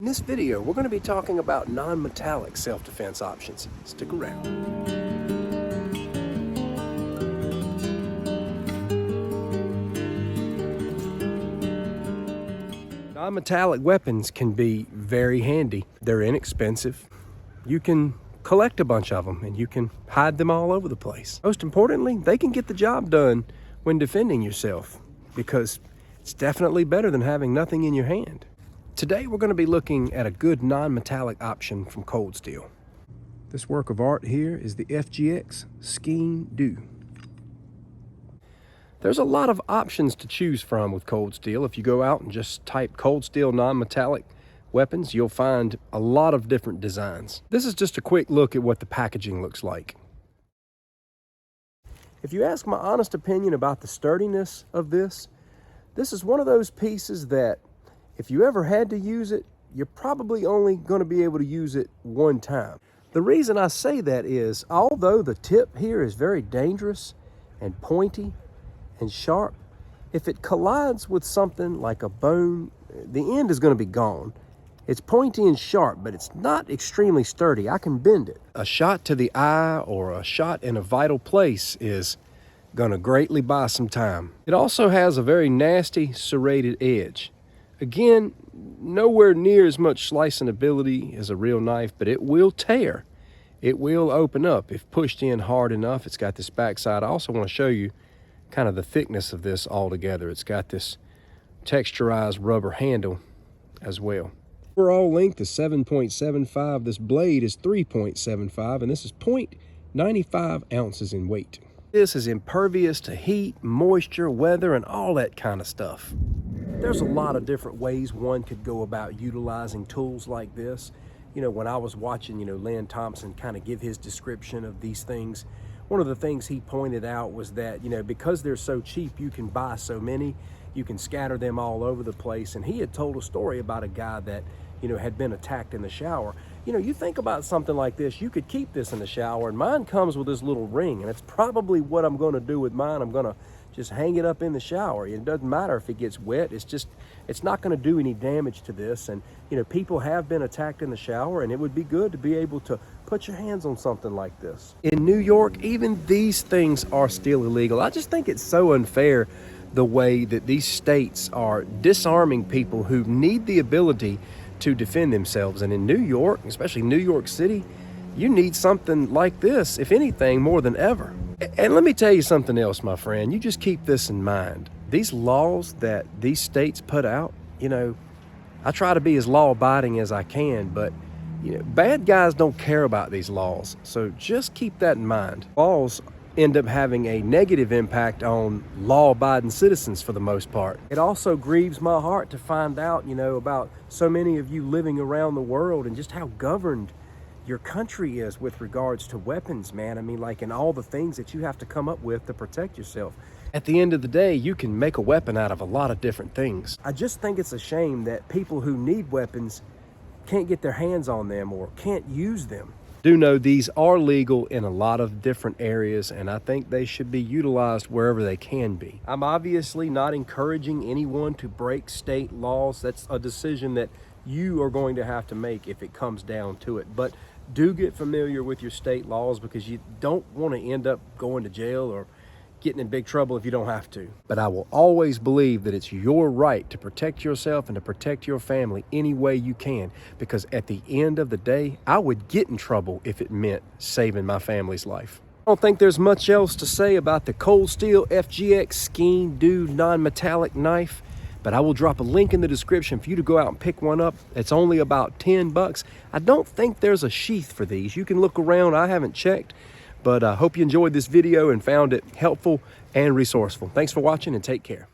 In this video, we're going to be talking about non-metallic self-defense options. Stick around. Non-metallic weapons can be very handy. They're inexpensive. You can collect a bunch of them and you can hide them all over the place. Most importantly, they can get the job done when defending yourself, because it's definitely better than having nothing in your hand. Today we're going to be looking at a good non-metallic option from Cold Steel. This work of art here is the FGX SKEAN DHU. There's a lot of options to choose from with Cold Steel. If you go out and just type Cold Steel non-metallic weapons, you'll find a lot of different designs. This is just a quick look at what the packaging looks like. If you ask my honest opinion about the sturdiness of this is one of those pieces that if you ever had to use it, you're probably only going to be able to use it one time. The reason I say that is, although the tip here is very dangerous and pointy and sharp, if it collides with something like a bone, the end is going to be gone. It's pointy and sharp, but it's not extremely sturdy. I can bend it. A shot to the eye or a shot in a vital place is going to greatly buy some time. It also has a very nasty serrated edge. Again, nowhere near as much slicing ability as a real knife, but it will tear. It will open up if pushed in hard enough. It's got this backside. I also want to show you kind of the thickness of this altogether. It's got this texturized rubber handle as well. Overall length is 7.75. This blade is 3.75, and this is 0.95 ounces in weight. This is impervious to heat, moisture, weather, and all that kind of stuff. There's a lot of different ways one could go about utilizing tools like this. You know, when I was watching, Len Thompson kind of give his description of these things, one of the things he pointed out was that, because they're so cheap, you can buy so many, you can scatter them all over the place. And he had told a story about a guy that, had been attacked in the shower. You think about something like this, you could keep this in the shower, and mine comes with this little ring, and it's probably what I'm going to do with mine. I'm going to just hang it up in the shower. It doesn't matter if it gets wet. It's not going to do any damage to this. And people have been attacked in the shower, and it would be good to be able to put your hands on something like this. In New York, even these things are still illegal. I just think it's so unfair the way that these states are disarming people who need the ability to defend themselves. And in New York, especially New York City, you need something like this, if anything, more than ever. And let me tell you something else, my friend. You just keep this in mind. These laws that these states put out, I try to be as law-abiding as I can, but bad guys don't care about these laws. So just keep that in mind. Laws end up having a negative impact on law-abiding citizens for the most part. It also grieves my heart to find out, about so many of you living around the world and just how governed your country is with regards to weapons, man. I mean, and all the things that you have to come up with to protect yourself. At the end of the day, you can make a weapon out of a lot of different things. I just think it's a shame that people who need weapons can't get their hands on them or can't use them. Do know these are legal in a lot of different areas, and I think they should be utilized wherever they can be. I'm obviously not encouraging anyone to break state laws. That's a decision that you are going to have to make if it comes down to it. But do get familiar with your state laws, because you don't want to end up going to jail or getting in big trouble if you don't have to. But I will always believe that it's your right to protect yourself and to protect your family any way you can, because at the end of the day, I would get in trouble if it meant saving my family's life. I don't think there's much else to say about the Cold Steel FGX SKEAN DHU non-metallic knife, but I will drop a link in the description for you to go out and pick one up. It's only about 10 bucks. I don't think there's a sheath for these. You can look around. I haven't checked. But I hope you enjoyed this video and found it helpful and resourceful. Thanks for watching, and take care.